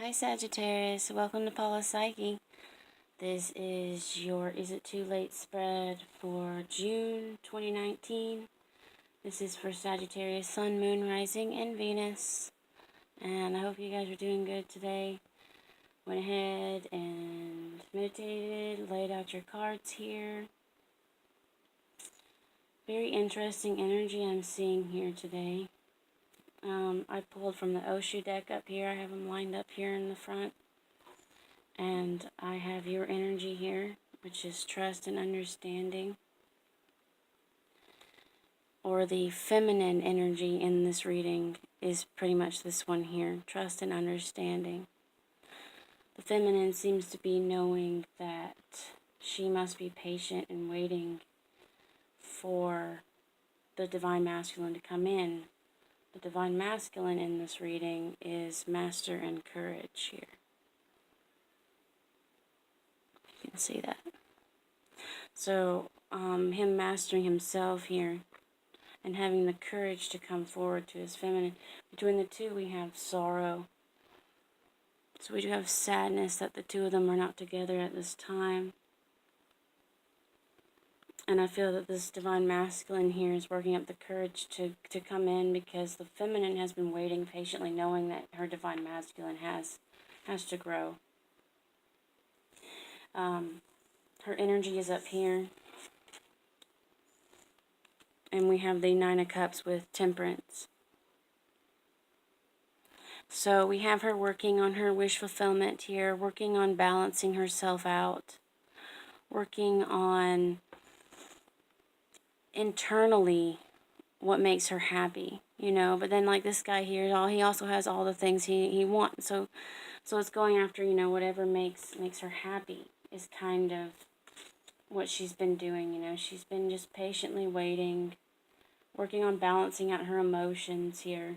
Hi Sagittarius, welcome to Paula's Psyche. This is your Is It Too Late spread for June 2019. This is for Sagittarius, Sun, Moon, Rising, and Venus. And I hope you guys are doing good today. Went ahead and meditated, laid out your cards here. Very interesting energy I'm seeing here today. I pulled from the Oshu deck up here. I have them lined up here in the front. And I have your energy here, which is trust and understanding. Or the feminine energy in this reading is pretty much this one here, trust and understanding. The feminine seems to be knowing that she must be patient and waiting for the divine masculine to come in. The divine masculine in this reading is master and courage here. You can see that. So, him mastering himself here and having the courage to come forward to his feminine. Between the two, we have sorrow. So we do have sadness that the two of them are not together at this time. And I feel that this divine masculine here is working up the courage to come in, because the feminine has been waiting patiently, knowing that her divine masculine has to grow. Her energy is up here. And we have the Nine of Cups with Temperance. So we have her working on her wish fulfillment here, working on balancing herself out, working on internally what makes her happy, you know. But then, like this guy here, he also has all the things he wants. So it's going after, you know, whatever makes her happy is kind of what she's been doing, you know. She's been just patiently waiting, working on balancing out her emotions here.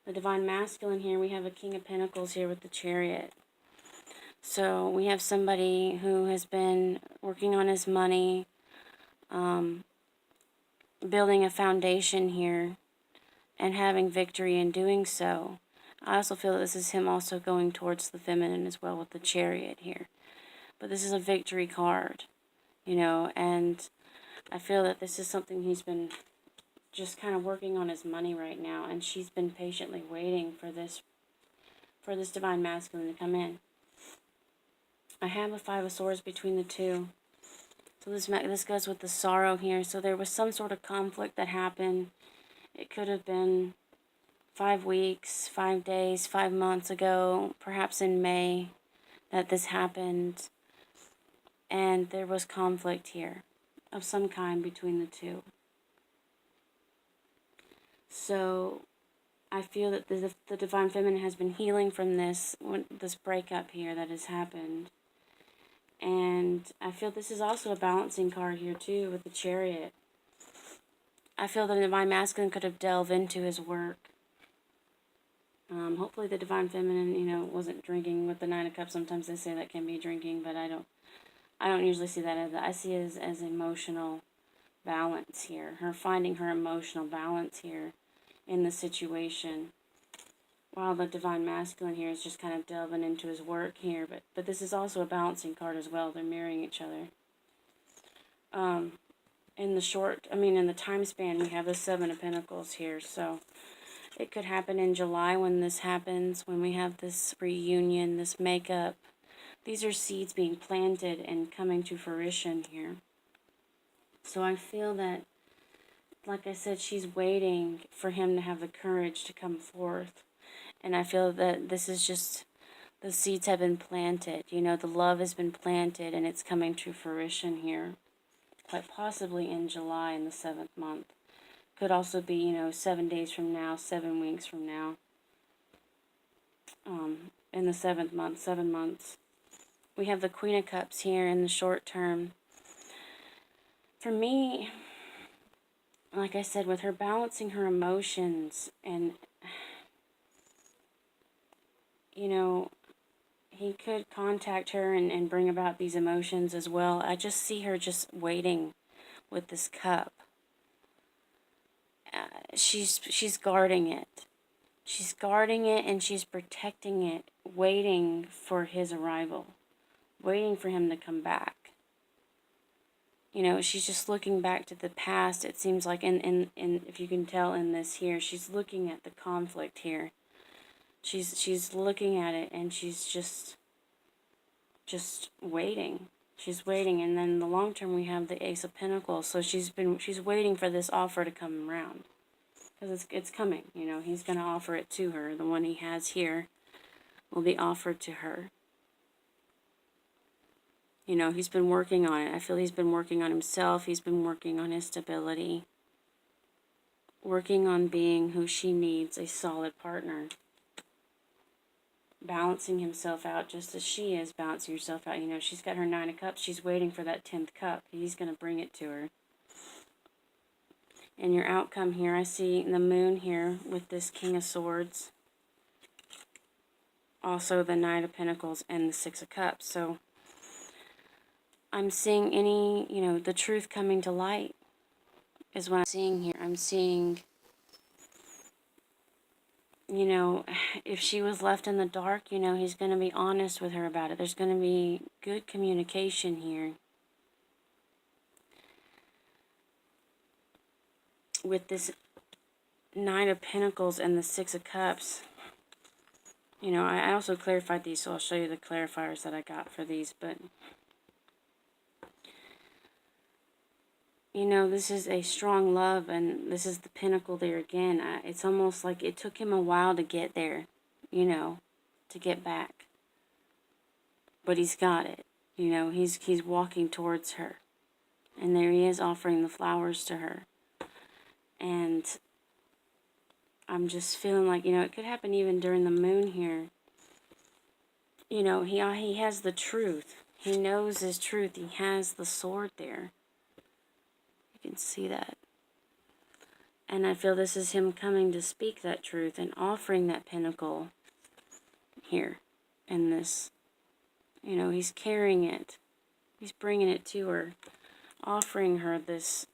The divine masculine here, we have a King of Pentacles here with the Chariot. So we have somebody who has been working on his money, building a foundation here, and having victory in doing so. I also feel that this is him also going towards the feminine as well with the Chariot here. But this is a victory card, you know, and I feel that this is something he's been just kind of working on his money right now, and she's been patiently waiting for this divine masculine to come in. I have a Five of Swords between the two. So this goes with the sorrow here. So there was some sort of conflict that happened. It could have been 5 weeks, 5 days, 5 months ago, perhaps in May, that this happened. And there was conflict here of some kind between the two. So I feel that the divine feminine has been healing from this breakup here that has happened. And I feel this is also a balancing card here too with the Chariot. I feel the divine masculine could have delved into his work. Hopefully the divine feminine, you know, wasn't drinking with the Nine of Cups. Sometimes they say that can be drinking, but I don't usually see that as that. I see it as emotional balance here. Her finding her emotional balance here in the situation. While the divine masculine here is just kind of delving into his work here. But this is also a balancing card as well. They're mirroring each other. In the time span, we have the Seven of Pentacles here. So it could happen in July when this happens, when we have this reunion, this makeup. These are seeds being planted and coming to fruition here. So I feel that, like I said, she's waiting for him to have the courage to come forth. And I feel that this is just, the seeds have been planted. You know, the love has been planted and it's coming to fruition here. Quite possibly in July in the 7th month. Could also be, you know, 7 days from now, 7 weeks from now. In the 7th month, 7 months. We have the Queen of Cups here in the short term. For me, like I said, with her balancing her emotions and, you know, he could contact her and bring about these emotions as well. I just see her just waiting with this cup. She's guarding it. She's guarding it and she's protecting it, waiting for his arrival, waiting for him to come back. You know, she's just looking back to the past. It seems like, in if you can tell in this here, she's looking at the conflict here. She's looking at it and she's just waiting. She's waiting, and then in the long term we have the Ace of Pentacles. So she's waiting for this offer to come around, because it's coming. You know, he's going to offer it to her. The one he has here will be offered to her. You know, he's been working on it. I feel he's been working on himself. He's been working on his stability. Working on being who she needs, a solid partner. Balancing himself out just as she is balancing herself out. You know, she's got her 9 of Cups. She's waiting for that 10th cup. He's going to bring it to her. And your outcome here, I see the Moon here with this King of Swords. Also the Knight of Pentacles and the 6 of Cups. So I'm seeing the truth coming to light is what I'm seeing here. I'm seeing, if she was left in the dark, he's going to be honest with her about it. There's going to be good communication here. With this Knight of Pentacles and the 6 of Cups, I also clarified these, so I'll show you the clarifiers that I got for these, but this is a strong love, and this is the pinnacle there again. It's almost like it took him a while to get there, to get back. But he's got it. He's walking towards her. And there he is offering the flowers to her. And I'm just feeling like, it could happen even during the Moon here. He has the truth. He knows his truth. He has the sword there. You can see that. And I feel this is him coming to speak that truth and offering that pinnacle here in this. He's carrying it. He's bringing it to her, offering her this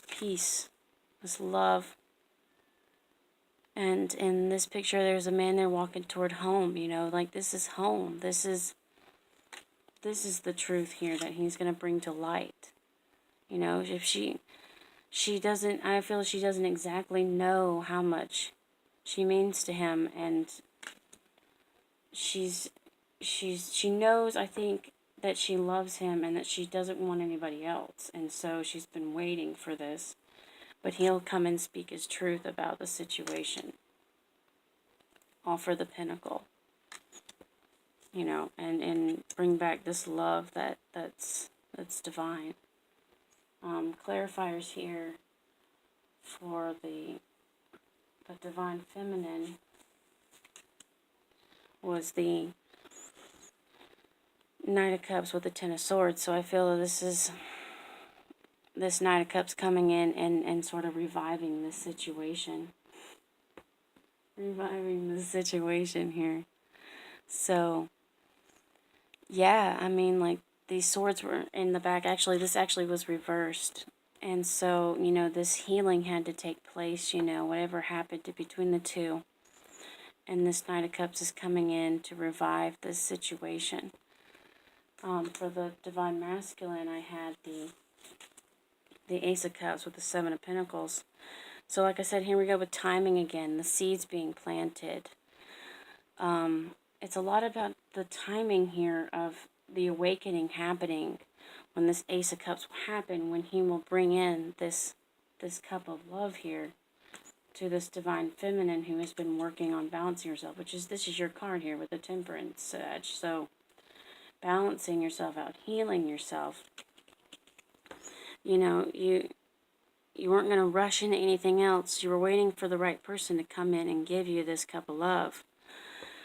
peace, this love. And in this picture, there's a man there walking toward home, like this is home. This is the truth here that he's going to bring to light. If she doesn't, I feel she doesn't exactly know how much she means to him, and she knows, I think, that she loves him and that she doesn't want anybody else, and so she's been waiting for this. But he'll come and speak his truth about the situation. Offer the pinnacle. And bring back this love that's divine. Clarifiers here for the Divine Feminine was the Knight of Cups with the 10 of Swords. So I feel that this Knight of Cups coming in and sort of reviving this situation. Reviving the situation here. So, yeah, I mean, like, these swords were in the back. Actually, this actually was reversed. And so, this healing had to take place, whatever happened between the two. And this Knight of Cups is coming in to revive this situation. For the Divine Masculine, I had the Ace of Cups with the 7 of Pentacles. So like I said, here we go with timing again. The seeds being planted. It's a lot about the timing here of the awakening happening. When this Ace of Cups will happen, when he will bring in this cup of love here to this Divine Feminine who has been working on balancing herself, this is your card here with the Temperance, Sag. So balancing yourself out, healing yourself. You weren't going to rush into anything else. You were waiting for the right person to come in and give you this cup of love.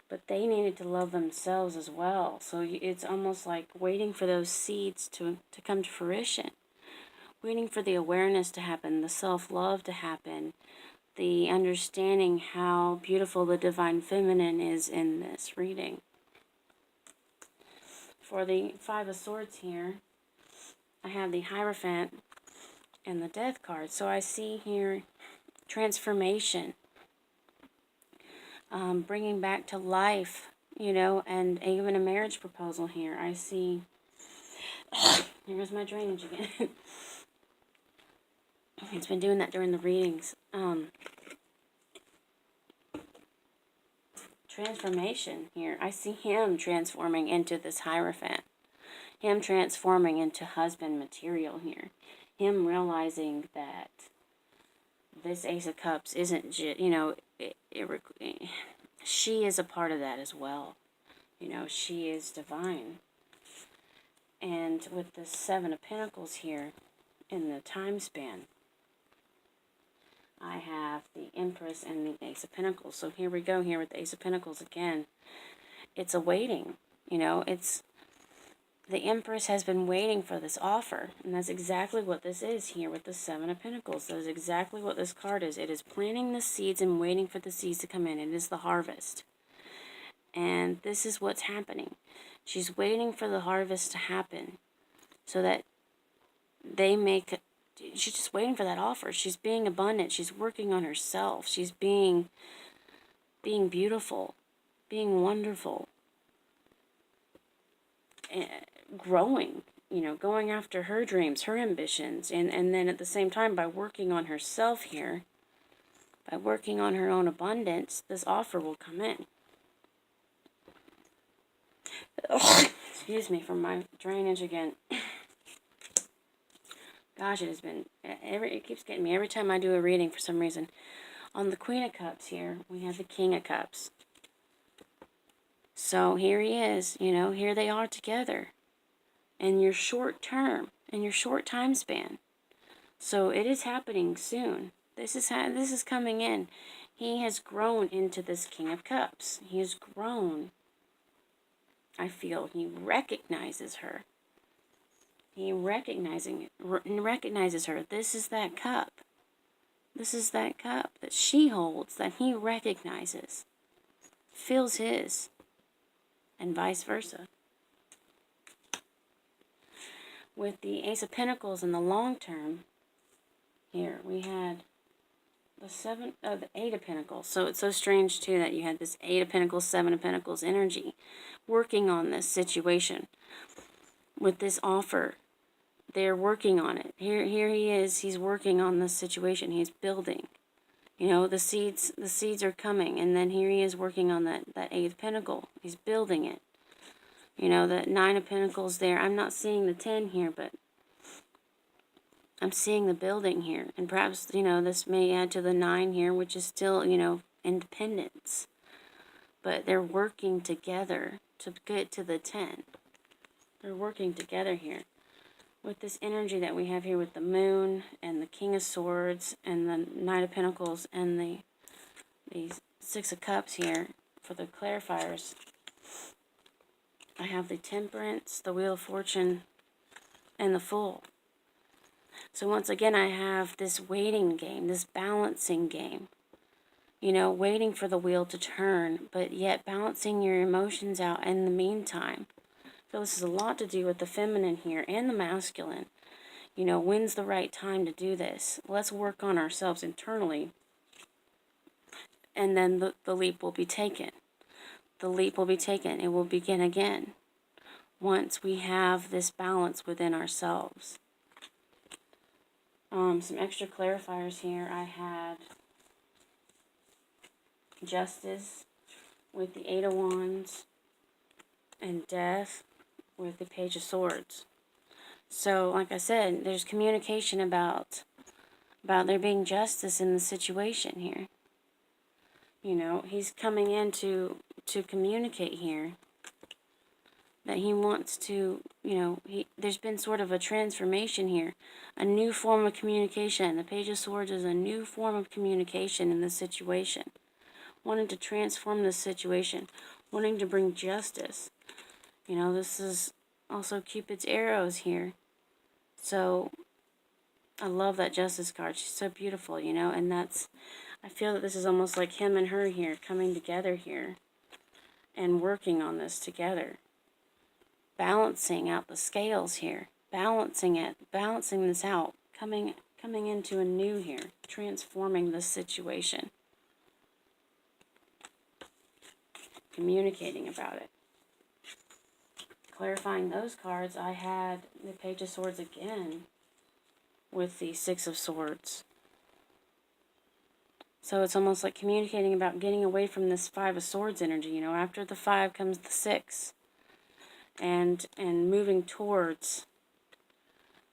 But they needed to love themselves as well. So it's almost like waiting for those seeds to come to fruition. Waiting for the awareness to happen, the self-love to happen, the understanding how beautiful the Divine Feminine is in this reading. For the 5 of Swords here, I have the Hierophant and the Death card. So I see here transformation. bringing back to life, you know, and even a marriage proposal here. I see, here goes my drainage again. It's been doing that during the readings. Transformation here. I see him transforming into this Hierophant. Him transforming into husband material here. Him realizing that this Ace of Cups isn't just, you know, she is a part of that as well. You know, she is divine. And with the Seven of Pentacles here in the time span, I have the Empress and the Ace of Pentacles. So here we go here with the Ace of Pentacles again. It's a waiting, you know, it's the Empress has been waiting for this offer, and that's exactly what this is here with the Seven of Pentacles. That is exactly what this card is. It is planting the seeds and waiting for the seeds to come in. It is the harvest. And this is what's happening. She's waiting for the harvest to happen so that she's just waiting for that offer. She's being abundant. She's working on herself. She's being beautiful, being wonderful, growing, you know, going after her dreams, her ambitions, and then at the same time, by working on herself here, by working on her own abundance, this offer will come in. Excuse me for my drainage again. Gosh, it has been, it keeps getting me every time I do a reading for some reason. On the Queen of Cups here, we have the King of Cups. So here he is, you know, here they are together. In your short term, in your short time span. So it is happening soon. This is coming in. He has grown into this King of Cups. He has grown. I feel he recognizes her. He recognizes her. This is that cup. This is that cup that she holds, that he recognizes. Feels his. And vice versa. With the Ace of Pentacles in the long term, here we had the Eight of Pentacles. So it's so strange too that you had this Eight of Pentacles, Seven of Pentacles energy working on this situation. With this offer, they're working on it. Here he is. He's working on this situation. He's building. You know, the seeds are coming, and then here he is working on that Eighth Pentacle. He's building it. You know, the Nine of Pentacles there. I'm not seeing the 10 here, but I'm seeing the building here. And perhaps, you know, this may add to the 9 here, which is still, you know, independence. But they're working together to get to the 10. They're working together here. With this energy that we have here with the Moon and the King of Swords and the Knight of Pentacles and the Six of Cups here for the clarifiers, I have the Temperance, the Wheel of Fortune, and the Fool. So once again, I have this waiting game, this balancing game. You know, waiting for the wheel to turn, but yet balancing your emotions out in the meantime. So this has a lot to do with the feminine here and the masculine. You know, when's the right time to do this? Let's work on ourselves internally. And then the leap will be taken. The leap will be taken. It will begin again. Once we have this balance within ourselves. Some extra clarifiers here. I had Justice with the Eight of Wands and Death with the Page of Swords. So, like I said, there's communication about there being justice in the situation here. You know, he's coming in to communicate here that he wants to, you know, there's been sort of a transformation here, a new form of communication. The Page of Swords is a new form of communication in this situation, wanting to transform this situation, wanting to bring justice. You know, this is also Cupid's arrows here. So, I love that Justice card. She's so beautiful, you know, and I feel that this is almost like him and her here, coming together here, and working on this together. Balancing out the scales here, balancing this out, coming into a new here, transforming this situation. communicating about it. Clarifying those cards, I had the Page of Swords again with the Six of Swords. So it's almost like communicating about getting away from this Five of Swords energy. You know, after the 5 comes the 6. And moving towards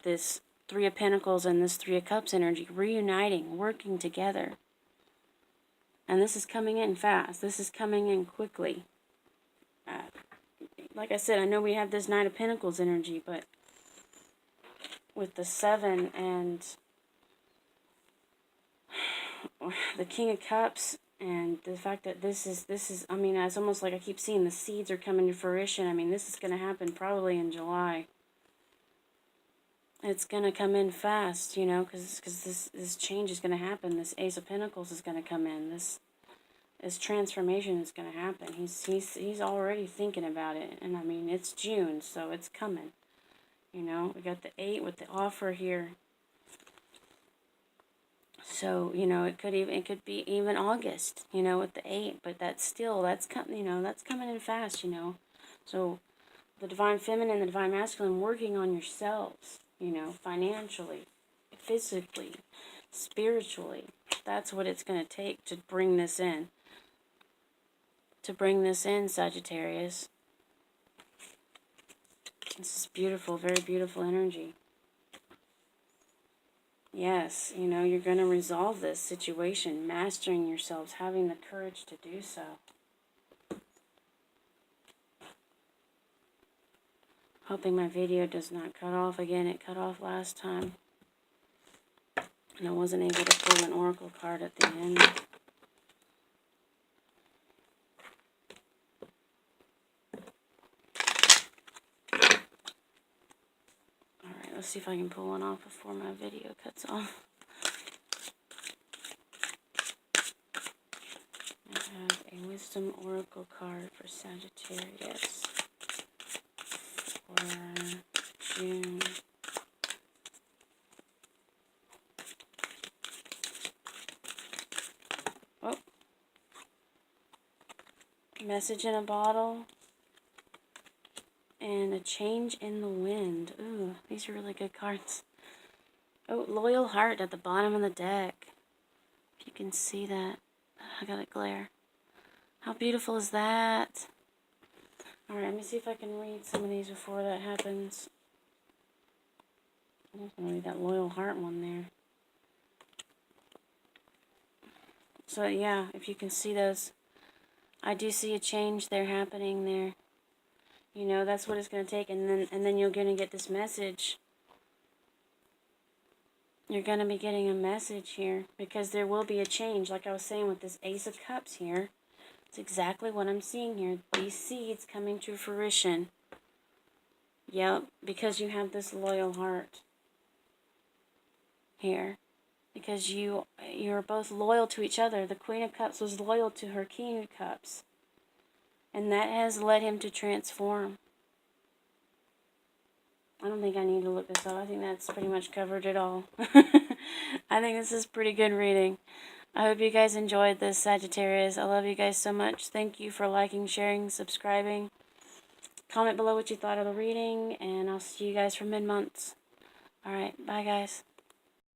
this Three of Pentacles and this Three of Cups energy, reuniting, working together. And this is coming in fast. This is coming in quickly. Like I said, I know we have this Knight of Pentacles energy, but with the 7 and the King of Cups, and the fact that this is, I mean, it's almost like I keep seeing the seeds are coming to fruition. I mean, this is going to happen probably in July. It's going to come in fast, you know, because this change is going to happen. This Ace of Pentacles is going to come in. This transformation is going to happen. He's already thinking about it. And, I mean, it's June, so it's coming. You know, we got the 8 with the offer here. So, you know, it could be even August, you know, with the 8, but that's coming in fast, you know. So the Divine Feminine, the Divine Masculine, working on yourselves, you know, financially, physically, spiritually. That's what it's going to take to bring this in. To bring this in, Sagittarius. This is beautiful, very beautiful energy. Yes, you know, you're going to resolve this situation, mastering yourselves, having the courage to do so. Hoping my video does not cut off again. It cut off last time. And I wasn't able to pull an oracle card at the end. Alright, let's see if I can pull one off before my video cuts off. I have a Wisdom Oracle card for Sagittarius for June. Oh. Message in a Bottle. And a Change in the Wind. Ooh, these are really good cards. Oh, Loyal Heart at the bottom of the deck. If you can see that. I got it glare. How beautiful is that? Alright, let me see if I can read some of these before that happens. I'm going to read that Loyal Heart one there. So yeah, if you can see those, I do see a change there happening there. You know, that's what it's going to take, and then you're going to get this message. You're going to be getting a message here, because there will be a change, like I was saying with this Ace of Cups here. It's exactly what I'm seeing here. These seeds coming to fruition. Yep, because you have this Loyal Heart here. Because you're both loyal to each other. The Queen of Cups was loyal to her King of Cups. And that has led him to transform. I don't think I need to look this up. I think that's pretty much covered it all. I think this is pretty good reading. I hope you guys enjoyed this, Sagittarius. I love you guys so much. Thank you for liking, sharing, subscribing. Comment below what you thought of the reading, and I'll see you guys for mid-months. Alright, bye guys.